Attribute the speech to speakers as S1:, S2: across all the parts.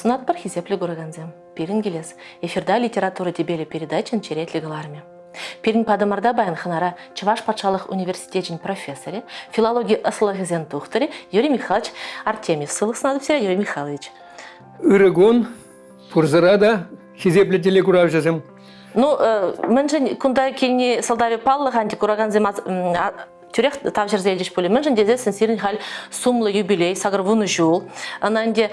S1: Сунат бар хизеплі көрігінзем. Перін келес. Эфирда литература дебелі передачын черетлі ғыларме. Перін падымарда баян ханара Чуваш патшалық университетін профессоре, филология асылығызен тухтыры Юрий Михайлович Артемьев. Сылық сынады все, Юрий Михайлович.
S2: Үрігон, пұрзырада хизеплі теле көрав жазым.
S1: Ну, мэнжен кунда келіне салдави паллық анти кураганзем тюрех там жерзелдиш поле. Мэнжен дезесін сирин халь сумлы юбилей, сагрвуны жул. Ананде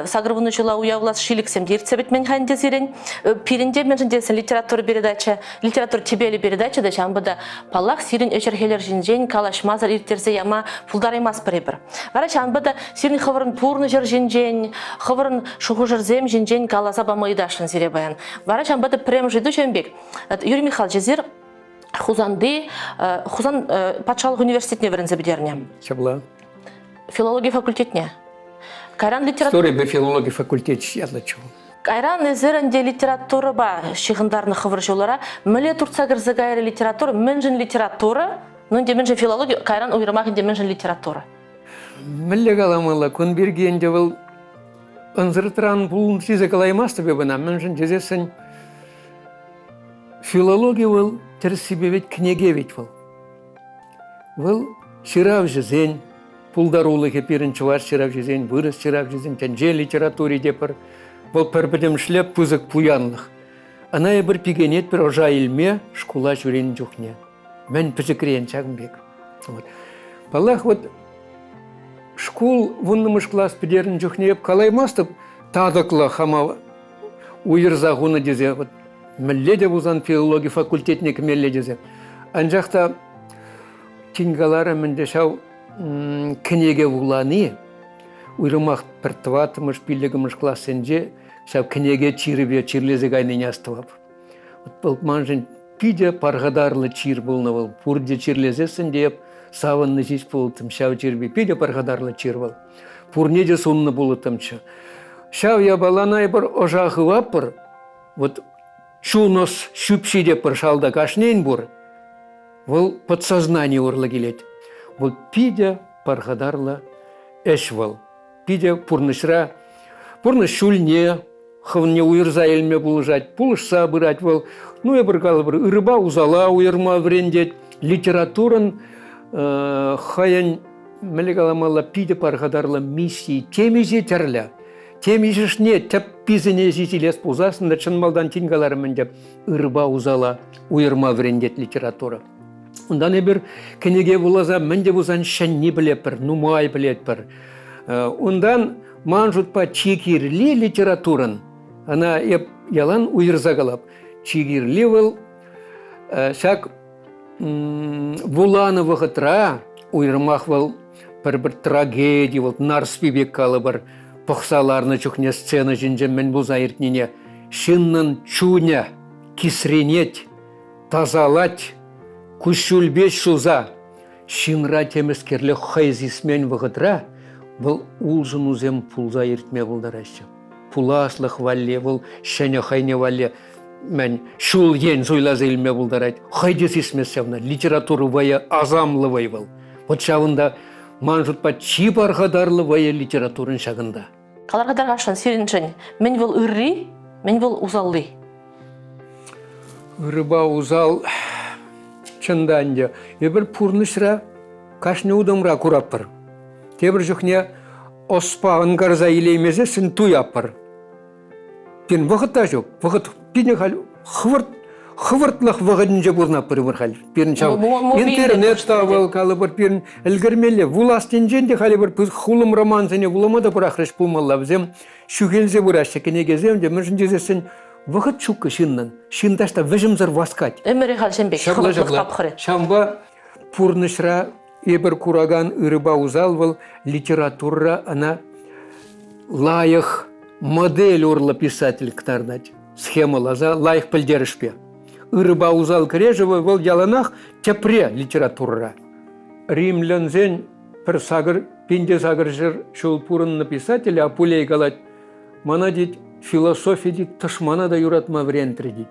S1: сагрвуны жула уявлас шиликсем дирцебет мен ханде сирин. Пиринде мэнжен дезесін литература передача, литература тебели передача да чамбада паллах сирин өчерхелер жинжен, калашмазар иртерзе яма пулдараймас біребір. Вара чамбада сирин хавырын пурны жер жинжен, хавырын шуху жерзем жинжен каласа бамайдашын сире баян. Вара чамбада прем жиду чембек. Юрий Михайлович зир Хузан патшалық университетіне бірінзі бідеріне.
S2: Чабла.
S1: Филология факультетіне. Кайран литература...
S2: История бі филология факультет ядлачу.
S1: Кайран өзірінде литература ба шығындарны қывыр жолара. Мүле турца кірзі гайры литература, мүнжін литература, нүнде мүнжін филология, кайран ойырмағынде мүнжін литература.
S2: Мүле қаламала, күн бергенде бұл ұнзыртыран бұлын сізі қалаймасты бе бұна, мүнжін жезесін филология бұл терсибевет княгевет был. Был ширав жизнь, пулдарулы хеперин чуваш ширав жизнь, вырос ширав жизнь, тенже литературе депер, был пербедем шлеп пузык пуянлых. Она и бір пигенет бір ожа илме шкула журен жухне. Мен пізікрен чағым бек. Палах вот шкул вуннымыш класс пидерін жухне, калаймастып тадықла хама уйырзағуны дезе. Мелледе бузан филология факультетіне кемелледезе. Анжақта тингалары менде шау кенеге вуланы, уйрымақ піртватымыш, пилігімыш классенже, шау кенеге чиребе, чирлезе гайнын астывап. Бұл манжын пиде парғадарлы чир болны бол, пурде чирлезесін деп, савынны жеш болытым, шау чирбе, пиде парғадарлы чир бол. Пурнеде сонны болытымчы. Шау ябаланай бір ожағы вапыр, вот Чунос шүпші деп бір шалда кашнейін бұр, бұл подсознание орлы келет. Бұл пиде парғадарлы әш бұл. Пиде пұрнышра, пұрныш шүлне, хывне уйырза елме бұлыжат, бұлышса бұрат бұл. Ну, бір қалы бір ұрыба ұзала уйырма врендет. Литературын хайын мәлі қаламала пиде парғадарлы миссии темезе тәрлі. Тем ешішне тәп пизіне жителес пузасында чынмалдан тингаларымен деп ұрба ұзала уйырма врендет литература. Ондан бір кенеге бұлаза мінде бұзан шәнне білеп бір, нумай білет бір. Ондан ман жұтпа чекерлі литературын, ана ялан уйырза қалап. Чекерлі бұл шак вуланы вғытра уйырмақ бұл бір трагедия бұл, нарспебек қалы бір. Пықсаларны чухне сцена жинжен мен бұл зайыртнене шыннын чуня, кисренет, тазалать, күшүлбеш шуза, шынра темескерлі хайзисмен вғытра, бұл улжын узем пул зайыртме бұлдарашы. Пуласлық валле, бұл шәне хайне валле, мен шул ен зойлазы илме бұлдарайд. Хайдес исмесевна, литературу вая азамлы вай бұл. Вот шавында манжутпа чипарғадарлы вая литературын шағында.
S1: Қаларғадар қашын сиринчен, мен бұл үрри, мен бұл узалды.
S2: Үріба узал чынданде. Ебір пұрнышра кашны удымра құраппыр. Тебір жүхне оспа ынгарза илеймезе сін туй аппыр. Пен вғытта жоқ, вғыт пене қал хывыртлық вғыдынже бұрнаппыр вырхал. Пен чау интернет ставыл калы бір пен әлгірмелі. Вуластен женде қалы бір хулым романсыне вуламада бұрақрыш пулмалла бізем шүгелзе бұрашы кенегезем де мүршін жезесін вғыт чукы шыннан. Шындашта вежімзір васкать.
S1: Өмірі қал жембек, хывыртлық қапқыры.
S2: Шамба пұрнышра ебір кураган үріба узал был литература ана лайық модель орлы писатель ктарнать. Схема лаза лайық пілдерішпе. Үріба узал кірежеві был яланақ тепре литература. Римлянзен бір сағыр, пенде сағыр жыр шул пұрынны писатель апулей қалад. Мана дед философия дед тышмана да юратма врентри дед.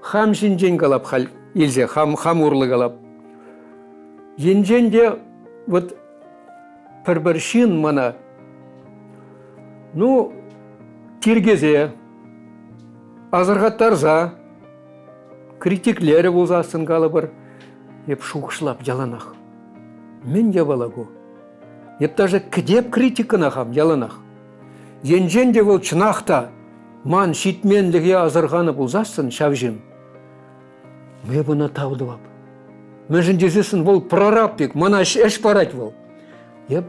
S2: Хам жинжен қалап хал, елзе хам урлы қалап. Енженде вот пірбіршін мана Ну, тиргезе, азырғаттарза, критиклері болзасын қалыбыр, еп шуқшылап яланақ. Мен ябалагу. Еп даже кідеп критикына қам яланақ. Енжен де бол чынақта, ман шитменліге азырғаны болзасын шавжын. Ме бұны таудывап. Мен жіндезесін бол прораббек, мана әш парать бол. Еп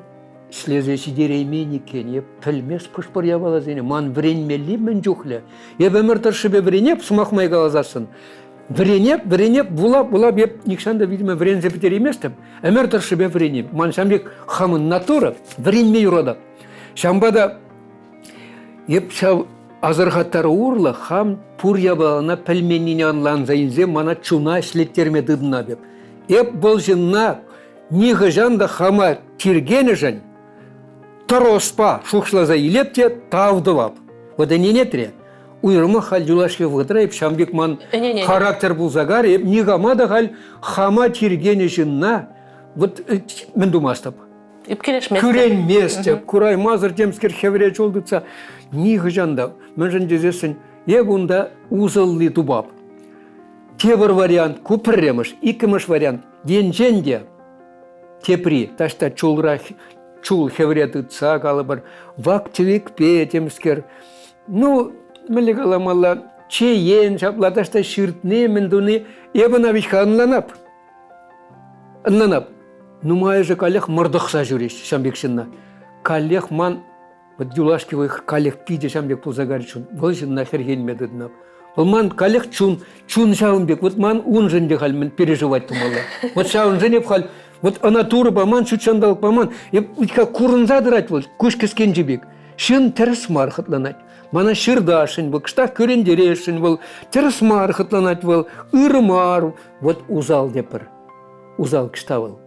S2: слезеші дереймен екен, еп пілмес пұшпыр ябалазыны, ман вренмелі мен жүхлі. Еп өмір тұршыбе вренеп, сумақмай қалазасын. Вренеп, булап, еп никшанда, видимо, врензе бітер еместім. Өмір тұршыбе вренеп. Ман шамбек хамын натура, вренмей ұрады. Шамбада, еп шав азырғаттары урлы, хам пұр ябалана пілменіне анланзайынзе, мана чуна ішлеттерме дыдына беп. Еп бұл жынна, неғы жанда хама тиргені жын, тұроспа шуқшылаза елепте тавдывап. Ода не нетре? Уйрымы хал юлашке вғытыра, еп шамбек ман характер бұл загар, еп неғамада хал хама тиргені жынна, вот мен думастап.
S1: Еп келешместі.
S2: Күрен месте, күрай мазыр темскер хевре жолдыца, неғы жанда, мен жын дезесін, еп онда узылли дубап. Тебір вариант көпірреміш, икіміш вариант денженде тепри, ташта чул хевреті ца қалыбыр, вактивик петемскер. Ну, мілі қаламалла, чейен шапла, ташта шыртне міндуны, ебіна вишка анланап. Нумай же калех мұрдықса жүреш, шамбекшінна. Калех ман, вот юлашки вайх калех пиде шамбек пулзагари чун, бұл жынна хергенмеді дынап. Ол ман калех чун шауынбек, вот ман ун жынде хал мен переживать тумала. Вот шауын жынеп хал, вот анатура ба ман, шучандалық ба ман, епка курынза дырать бол, көш кескен жебек. Шын теріс мархытланать. Мана шырдашын бол, кыштақ көрендерешін бол, теріс мархытланать бол, ырмар, вот узал депір. Узал кышта бол.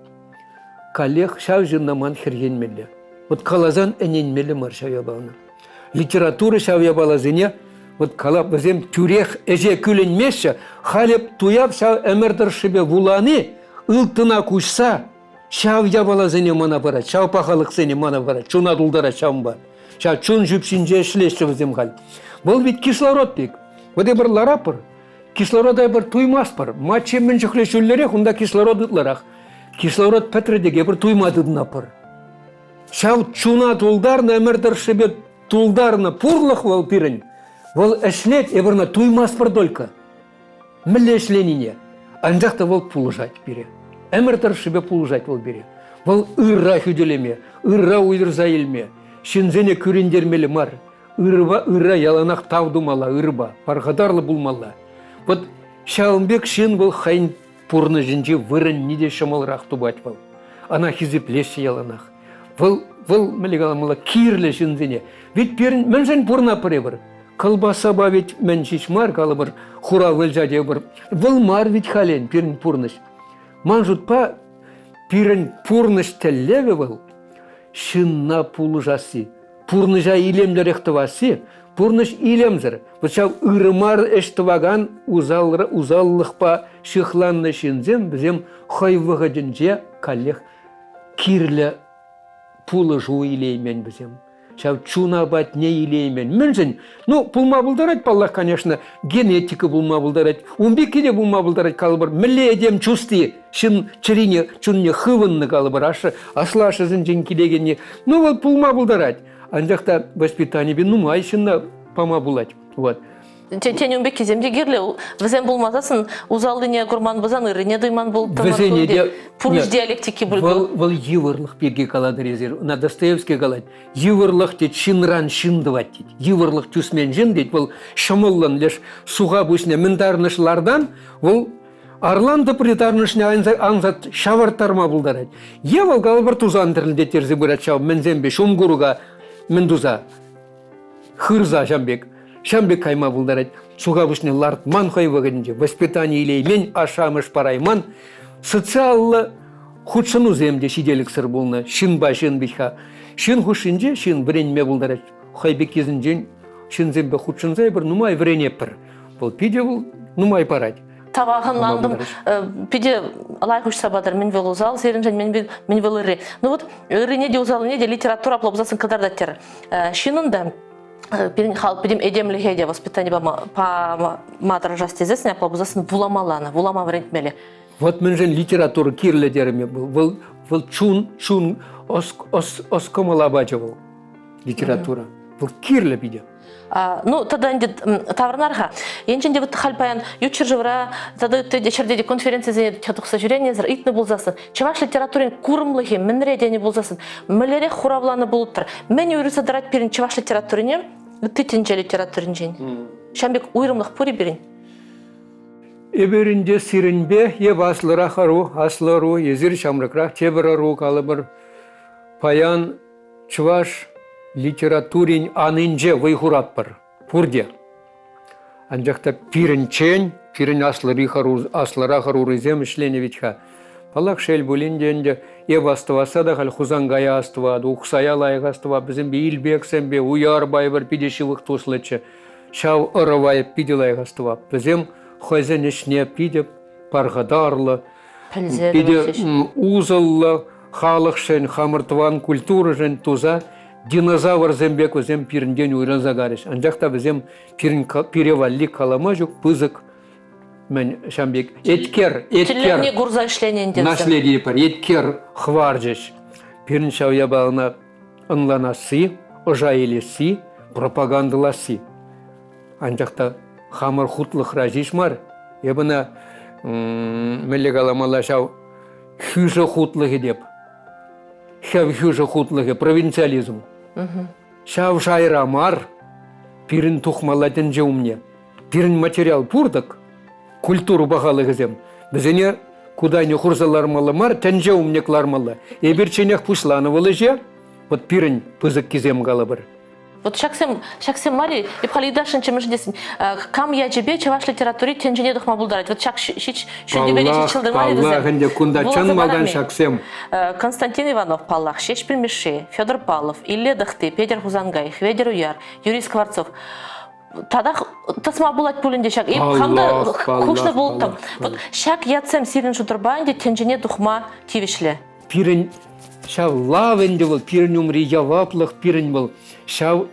S2: Калех шау жынна ман хергенмелі. Вот калазан әненмелі мар шау ябалына. Литература шау ябалазыне, вот калап бізем тюрех әже күленмеші, халеп туяп шау әмірдіршібе вуланы, ылтына күшса, шау ябалазыне мана барат, шау пахалықсыне мана барат, чуна дулдара шаум бар. Шау чун жүпсінже ішлеші бізем хал. Бұл бит кислород бек. Вот бір ларапыр, кислорода бір туймас бар. Матче мен жүхле шүллерек, онда кислород ытларақ. Кислород пәтірдеге бір туймадыдына пыр. Шау чуна тулдарна әмірдіршібе тулдарна пурлық вал пирін. Вол әшлет, ебірна туймас бір долька. Мілі әшленіне. Анжақта вол пулыжать бере. Әмірдіршібе пулыжать вол бере. Вол ырра хүделеме, ырра уйдырза елме. Шынзене көрендермелі мар. Ырра яланақ тавдумала, ырба. Парғадарлы булмала. Вот шауынбек шын вол хайын пурны жінже вырын неде шамалырақ тубать вол. Ана хизіп леші яланақ. Вол мілігаламала кирлі шынзене. Ведь перін, мен жын пурна пыре бір. Колбаса ба ведь мен шишмар калы бір хура вылжаде бір. Вол мар ведь хален перін пурныш. Ман жұтпа перін пурныш тәллеве вол. Шынна пулыжасы. Пурныжа илемдер ектівасы. Пурныш илемзір. Бұчау ырымар эштіваган узаллықпа шықланны шынзем бізем хайвыға жінже калех кирлі пулыжу илеймен бізем. Шау чуна бат не илеймен. Мінжін, ну, пулма бұлдарать, паллах, конечно, генетика пулма бұлдарать, умбеке де пулма бұлдарать қалыбыр, мілі едем чусты, шын чырине, чунне хывынны қалыбыр, ашлашы зінжен келегенне. Ну, вот пулма бұлдарать. Анжақта воспитание бен нумай шынна пама бұлать. Вот.
S1: Тен умбек кеземде герле, візен болмазасын, узалдыне күрман бізан ырыне дыйман бол, пурыш диалектики бүлгі.
S2: Вол евырлық берге қалады резер, на Достоевский қалады. Евырлық дед шынран шындыват дед. Евырлық түсмен жын дед, вол шамыллан леш суға бүсіне міндарнышлардан, вол арланды притарнышне анзат шавартарма бұлдарад. Евол қалыбыр тузан тірілде терзі бұрат шау, мінзембе шумгуруға міндуза, хырза жамбек. Шамбек кайма бұлдарад, суға бүшіне лартман хайвағынже, воспитание илеймен ашамыш парайман, социаллы худшыну земде шиделік сыр болна, шын ба шын бейха. Шын худшынже, шын вренме бұлдарад, хайбек кезінжен, шын зембе худшынзай бір нумай врене пір. Бұл пиде бұл нумай парад.
S1: Тавағынландым, пиде алай күш сабадыр, мен вел узал, серін жән мен вел ұры. Ну вот, ұры неде узал, неде литература аплабызасын кадардаттер. Шинында, пидем эдемліхеде воспитание по матражастезесіне аплабызасын вуламаланы, вулама варентмелі.
S2: Вот мен жән литература кирлі деріме был. Был чун оскомалабача был литература. Был кирлі биде.
S1: Ну, тогда инде таврнарха. Енченде вот хальпаян ючер живра, тогда ты дечерде конференция чатукса жүрение зар итне булзасын. Чаваш литературен курымлыхи, менредени булзасын. Мэлере хуравланы булуттыр. Мен юриса дарат перин чаваш литературене, ты тенче литературен жень. Шамбек уйрымлых пури берин.
S2: Эберинде сиринбе еб аслару, езир шамрыкрах, тебарару калыбыр паян чаваш литературин анынже вайхуратпыр, пурде. Анжақта пирінчен, пирін аслара харурызем ішленевичха. Палақ шел бұлінденде еб астываса да хал хузангая астывады, ұқсая лайық астыва, бізім бе илбексен бе уяр байбір пидешівық туслычы, шау ұрывайып пиде лайық астыва. Бізім хойзен ішне пиде парғадарлы, пиде узыллы, халық шен, хамыртыван культуры жен туза, динозавр зембек өзем пирінден уйран загарыш. Анжақта бізем пиревалли калама жүк, пызык, мен шамбек, еткер,
S1: Тілеріне гурза ішленен дедім.
S2: наследие пар, еткер хваржеш. Пирін шауя бағына ынланасы, ожайлесі, пропагандаласы. Анжақта хамыр хутлық ражиш мар, ебіна мәлі каламала шау хүйші хутлығы деп. Хүйші хутлығы, провинциализм. Шау шайра мар, пирін тухмалатын жеумне. Пирін материал пурдық, культуру бағалы кізем. Бізіне кудайны хурзалармалы мар, тән жеумне клармалы. Ебірченек пусланывалы же, вот пирін пызық кізем қалы бір.
S1: Вот шаксем мари, и пхалидашин чемеш десин. Кам я тебе чаваш литературе тенжене духма булдарать. Вот шак шич шудибели чилдер мари десин.
S2: Аллахынде кунда чан малдан шаксем.
S1: Константин Иванов Паллах, Шеш Пельмеши, Федор Павлов, Илья Дахты, Петр Хузангай, Хведер Уяр, Юрий Скворцов. Тогда тасма булать пулинде шак. И хамда хушна булт там. Вот шак ятсем сирен шутурбанде тенжене духма тивишле.
S2: Пирен шав лавенде был, пирен умри яваплых, пирен был. Шав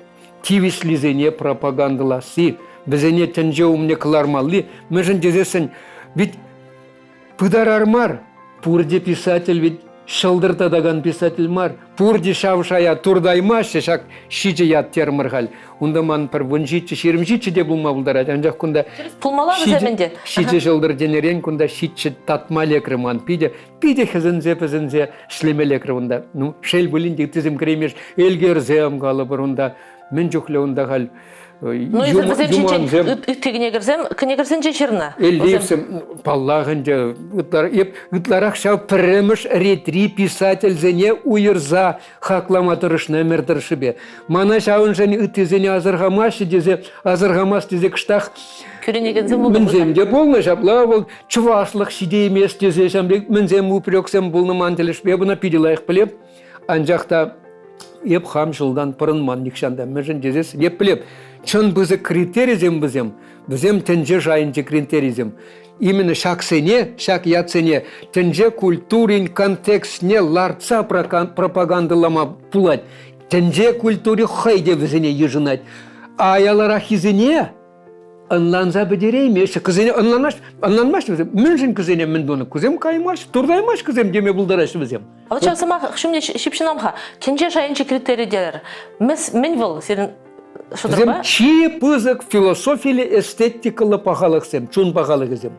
S2: тивишлизене пропагандаласы, бізене тенже умне кылармалы. Межен дезесен, ведь пыдарармар, пурде писатель, ведь шылдыртадаган писатель мар. Пурде шавшая турдаймашы, шак шиче ят термырхал. Унда ман пар вунжиче, ширмжиче де булма булдарат. Анжақ кунда шиче шылдыр денерен, кунда шиче татма лекрыман пиде. Пиде хызынзе шлеме лекрымында. Ну, шел булинде тізім кремеш, элгерзем калы бір унда. Мен жүхле унда хал.
S1: Ну, если вы земчен, ты кнегерзен жешерна.
S2: Эльдевсем, паллағынде, ұтларақ шау піріміш ретри писатель зене уйырза хакламатырышна мердіршібе. Мана шауын және үттезене азырғамашы дезе, азырғамас дезе кіштақ. Мінземде болны жапла, бол чувашлық шиде емес дезе, мінзем үпірексем болны мантелішбе, бұна пиделайық білеп, анжақта еп хам жылдан пырын манникшанда, мәжін дезес, еп білеп, чын бізі критеризем бізем тенже жайынче критеризем. Именно шак сене, шак ятсене, тенже культурин контекстне ларца пропагандалама пулать. Тенже культуре хайде візіне ежінать. Аялара хизіне, анланза бедерей меші, кізіне анланмаш візем. Мүншін кізіне мен доны күзем каймаш, турдаймаш кізем деме бұлдараш візем.
S1: А вот сейчас сама шумне шипшинамха, тенже жайынче критеридер. Мен вол, серін
S2: Зем чи пызык философиялы эстетикалы пахалықсем, чун пахалықызем.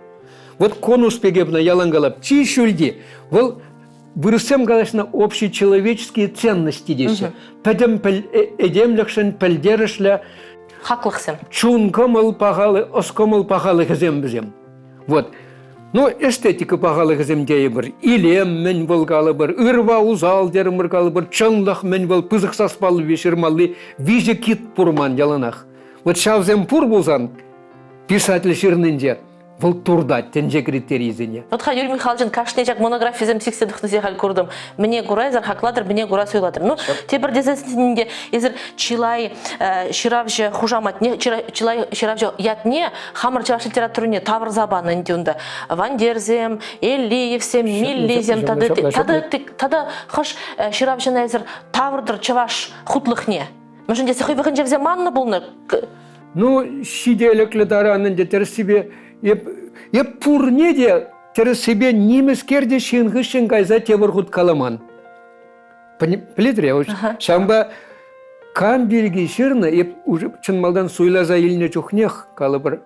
S2: Вот конус пегебна ялангалап, чи шульди. Вол вырысем галашна общечеловеческие ценности десе. Пәдем эдемлікшін пәлдерішля
S1: хаклықсем.
S2: Чун комыл пахалы, оскомыл пахалықызем бізем. Вот. Ну, эстетика пағалығы дей бір, илем мен болғалы бір, ұрва ұзал дерім ұрғалы бір, чаңлық мен бол, пызық саспалы вешірмалы, виже кит пұрман яланақ. Вот шавзем пұр болсан, писатель шырнынде, Выл турдат, тенже критерийзене.
S1: Вот Юрий Михайлович, кашнечак монографизм сикседухнезе халь курдым. Мне гурайзар хакладыр, мне гура сөйладыр. Ну, тебір дезесінде, езір чилай ширавжы хужамат, чилай ширавжы ятне, хамыр чаваш литературуне тавр забаны инде Вандерзем, Элиевсем, Миллизем, тады хаш ширавжына езір таврдыр чаваш хутлыхне. Мүшін десе хойбығын жевзе манны бұлны.
S2: Ну, шиделеклі даранында терс себе, еп пурне де терс себе немескерде шынғы шыңғайза тебір құт каламан. Біледір я, шамба кан берге шырны, еп уже чынмалдан суйлаза еліне жоқнех калыбыр.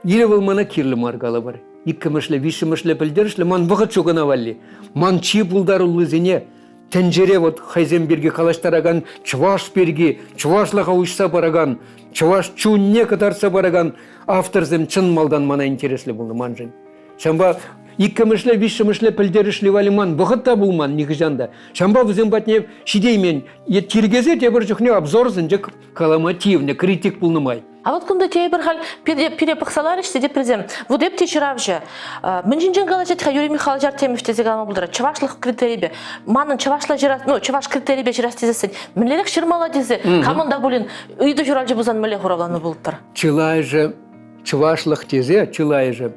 S2: Елі бұл мана кирлі мар калыбыр. Иккімішлі, вишімішлі білдерішлі, ман бұғыт жоғына валли. Ман чи бұлдар ұлызыне. Тенжере вот Хайзенберге калаштараган, Чувашберге, Чувашлаға уйса бараган, Чуваш чунне катарса бараган, авторзем чын малдан мана интереслі бұлды манжын. Шамба иккімішлі, вишімішлі пілдерішлі валиман, бұғытта бұлман негізжанда. Шамба візім батне шидеймен, тергезе тебір жүхне обзорзын жүк каламативны, критик бұлнымай.
S1: А вот кунда тебір хал пире пақсалар іште деп президем. Вот деп те чыравжы. Мінжінжен галажетіға Юрий Михайлович Артемьев тезе галама бұлдыра. Чавашлық критерийбе. Манын чавашла жирас, ну, чаваш критерийбе жирас тезесін. Мінлерек шырмала дезе. Камында бұлін үйді жүралжы бұзан мүле құраланы бұлыптыр.
S2: Чылай же, чавашлық тезе, чылай же.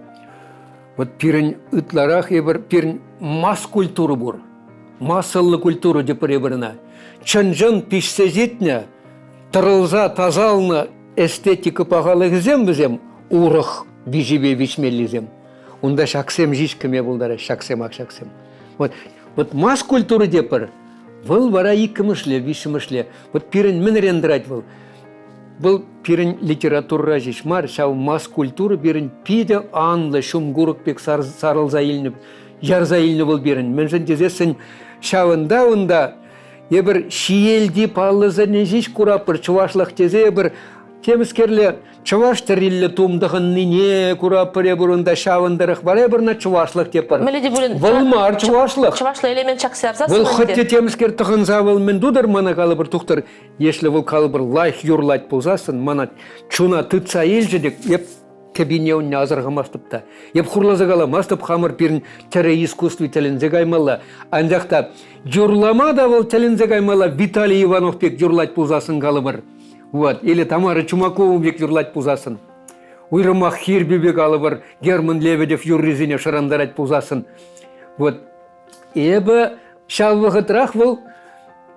S2: Вот пирін ытларах ебір, пирін мас культуры бұр. Масылы культуры деп ебіріна. Чынжын пишсезетіне, тұрылза, тазалны, эстетика пағалығызем бізем, урық бижибе вичмеллизем. Онда шақсем жишкіме бұлдары, шақсем. Вот мас культуры депір, бұл вара икімішле, вишімішле. Вот пирін мін рендірать бұл. Бұл пирін литература жишмар, шау мас культуры бірін пиде анлы, шум ғұрықпек сарылза елініп, ярза еліні бұл бірін. Мен жын тезесін шауында онда, ебір шиелді палызы нежиш құрапыр, чувашлық тезе ебір теміскерлі чуваш тірілі тумдығын не құрапыр ебірінда шауындарық бар ебіріна чувашлық тепір. Вылмар чувашлық.
S1: Чувашлы элемент чақсы арзасы.
S2: Выл хотте теміскер тұғын завыл мен дудар мана қалыбыр тұқтыр. Ешлі выл қалыбыр лайх юрлайт болзасын, мана чуна тұтса елжі дек, еп кабине он азырғамастыпта. Еп құрлазы қаламастып хамыр пирін тәрі искусствы тәлінзе қаймалы. Андақта юрлама да выл тәлінзе қаймалы Виталий Иванов пек юрлайт болзасын қалыбыр. Вот, или Тамара Чумакова бек юрлайт пузасын. Уйрымақ Хирбебек алыбыр, Герман Лебедев юрризине шарандарать пузасын. Вот, ебі шалвығытрах был,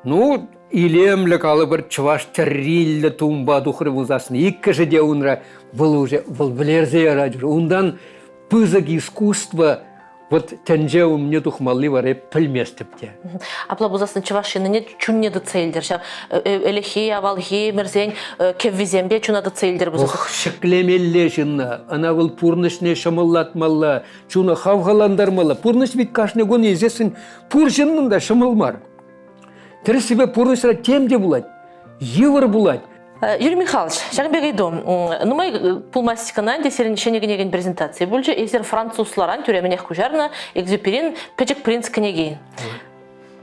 S2: ну, илемлік алыбыр чуваш тәрриллі тумба дұқыры пузасын. Иккі жеде унра был уже, был білерзе ярадыр. Ундан пызык искусства, вот тәнже умне тухмалли var hep пілместіпте.
S1: Апла бұзасын чывашыны чүннеді цейлдер. Элехи, авалхи, мерзен, кеввизембе чүнады цейлдер бұзасын.
S2: Ох, шеклемелле жынна. Ана был пурнышне шамыллатмалла, чуна хавғаландармалла. Пурныш бит кашне гон езесін пур жыннында шамылмар. Тірі себе пурнышра темде булать, евр булать.
S1: Юрий Михайлович, шагынбек идом. Нумай пулмастиканан десерин шенегенеген презентации бульче, езер французларан тюременех кужарна, экзюперин, печек принц княгейн.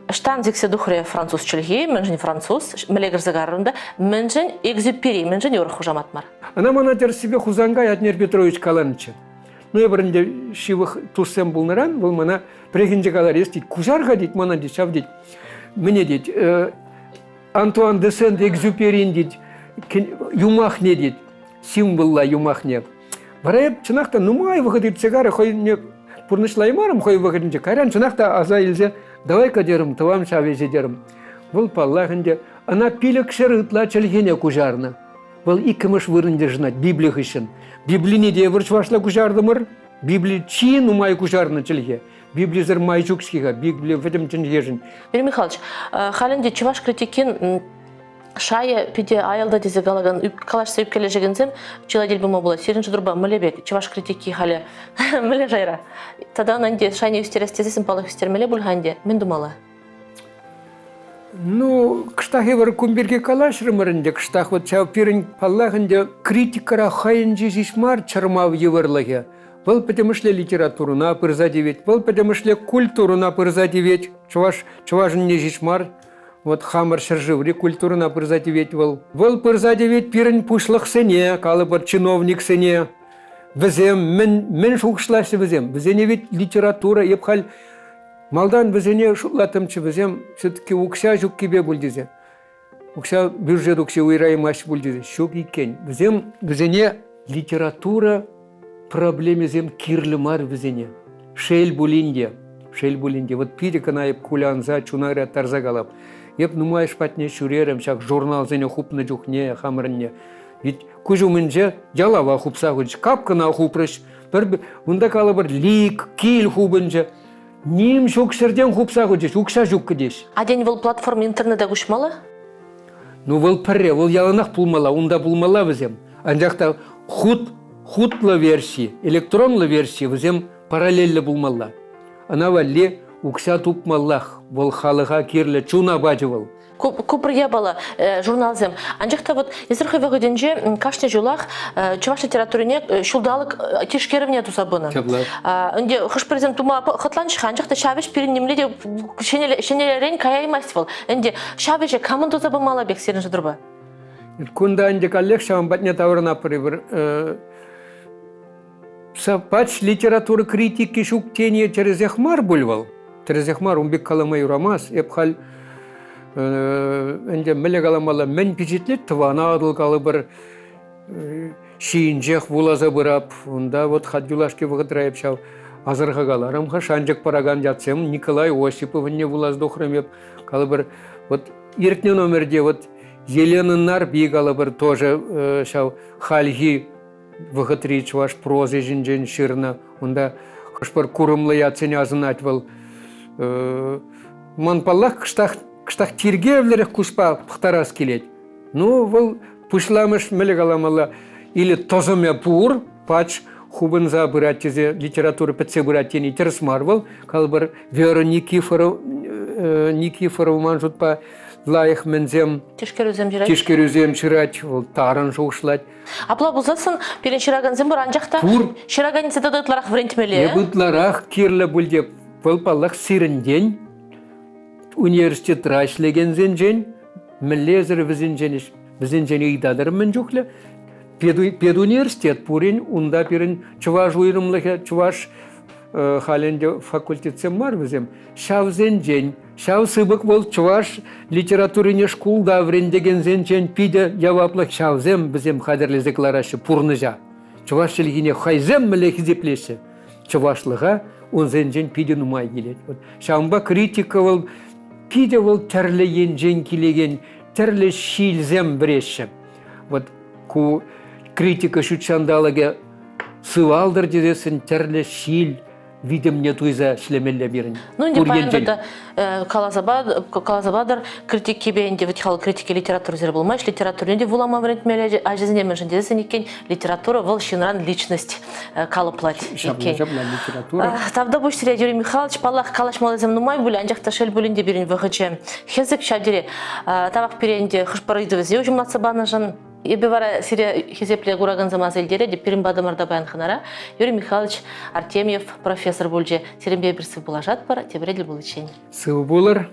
S1: Штан зексе духре француз чельгей, менжен француз, мелегр загарында, менжен экзюпери, менжен юр хужаматмар.
S2: Она манатер себе хузангай Атнер Петрович Каланыча. Ну я бірінде шивых туссем булнаран, бұл мана прегенже калар естит, кужарға дейт, мана дейт, шав дейт. Мне дейт, Антуан де Сент-Экзюперин дейт, юмах не дейт, символла юмах не. Барайып чынақта нумай выходит цигары, хой не пурнышлаймарым, хой выходинче, карян чынақта аза елзе, давай-ка дерім, тавам шавезе дерім. Бұл паллағынде, ана пилік шырытла чельгене кужарна. Бұл икіміш вырынде жынат, библих ішін. Библине де вырчвашла кужардымыр, библи чи нумай кужарна чельге. Библизер майчукскига, библи в этом чельгежін.
S1: Юрий Михайлович, халінде чуваш критикин шая пиде аялда дезе галаган калаш сөйіп келе жегензем, чиладел бұма бола. Серінші дұрба мүлебек, чуваш критики халі мүле жайра. Тада нанде шайне үстерес тезесін палық үстермеле бұлғанде, мен думала.
S2: Ну, кыштахи бар кумберге калаш рымырынде, кыштах вот чау пирін паллағынде критикара хайынжи жишмар чармав евырлығы. Был потому что литературуна пырзадевет, был потому что культуруна пырзадевет, чувашын не жишмар, вот хамар шаржыври культуруна пырзадевет был. Был пырзадевет пирін пушлық сене, калы бір чиновник сене, Візем, мен шуқшылашы візем. Візене вет литература, епхал малдан візене шутлатымчы візем, все-таки укша жүк кебе бұл дезе. Укша бюджет укша уйраймаш бұл дезе. Шук екен. Візене литература проблемезем кирлімар візене. Шел булинде. Вот пиде канайып кулянза, чунаря тарзагалап. Еп нумай шпатне шуререм, шак журнал зене хупны жүхне, хамырынне. Ведь күжумінже ялава хупса хүдіш, капкана хупрыш. Мұнда калы бір лик, кел хубынже. Нем шукшерден хупса хүдіш, укша жүк кедеш.
S1: А день бұл платформа интернетте күшмалы?
S2: Ну, вол пірре, вол яланақ пулмала, онда пулмала візем. Анжақта хутлы версии, электронлы версии візем параллельлі пулмала. Ана валле укша тупмаллах, вол халыға керлі чуна бачывал.
S1: Куприя бала журналзем. Анжақта вот езірхі вағыденже кашне жулақ чуваш литературине шулдалық тишкерівне тусабыны. Онде хышпырзем тума қытланшыға анжақта шавиш перенемледе шенелерен каяймас бол. Онде шавише камын тусабы мала бек серін жыдырба?
S2: Кунда анде коллег шавын батне тавырына пыры пач литературы критики шук тение через яхмар бульвал. Через яхмар он бек каламай урамас. Епхал энде меле каламала мен пичетлет тывана адыл калы бір шиинжех вулаза бырап. Онда вот хадюлашки вғытрайып шав азырға каларымға шанжық параган жатсем Николай Осипов не вулаз дохрым еп калы бір вот иртне номерде вот Еленынар би калы бір тоже шав хальги вғытри чваш прозы жинжен шырна. Онда хышпар курымлы ятсене азынат был манпаллах кыштах тиргевлерих кушпа пхтарас келет. Ну, вол пышламыш меле каламала или тозыме пур, пач хубынза быратчезе литература пэтсе быратчени терсмарвал, калбар Вера Никифоров манжут па лайых мензем тишкерюзем шырать, вол тарын шоушлать.
S1: Апла бұлзасын перен шыраганзем бір анжақта шыраганцы дадытларақ врентмеле?
S2: Ебытларақ кирлі бүлдеп, вол паллах сирінден университет рашлеген зенжен, міллезір візенжен үйдадыр мен жүхлі. Педуниверситет пурин, унда пирин чуваш уйрымлығы, чуваш халенде факультетсем бар візем. Шав зенжен, шав сыбық бол чуваш литературине шкулда врендеген зенжен пиде яваплық шавзем візем қадірлезек ларашы пурныжа. Чуваш шелгіне хайзем мілі хизеплесі. Чувашлыға он зенжен пиде нумай келет. Шамба критика бол пиде бол тәрлі енжен келеген, тәрлі шилзем біреші. Вот ку критика шутшандалыға сывалдыр дедесін тәрлі шил видимне туйза шлемелле берін.
S1: Ну, не паянда калазабадыр критик кебейінде витхал критики литературы зер болмайш, литературінде вулама врентмеле ажызіне мәжін дедесін екен литература вол шинран личность калыплать екен. Тавда бұш сірия Юрий Михайлович паллах калаш малазем нумай бұлі анжақта шел бұлінде берін вғычы. Хезік шадире табақ беренде хышпарыйды візе ұжыматсы баныжын. Ебевара сирия хизепле гураган замазельдере де перим бадамарда баянханара Юрий Михайлович Артемьев профессор бульже сиренбе бирсив булажат пара тебредил булычень.
S2: Сыл булар.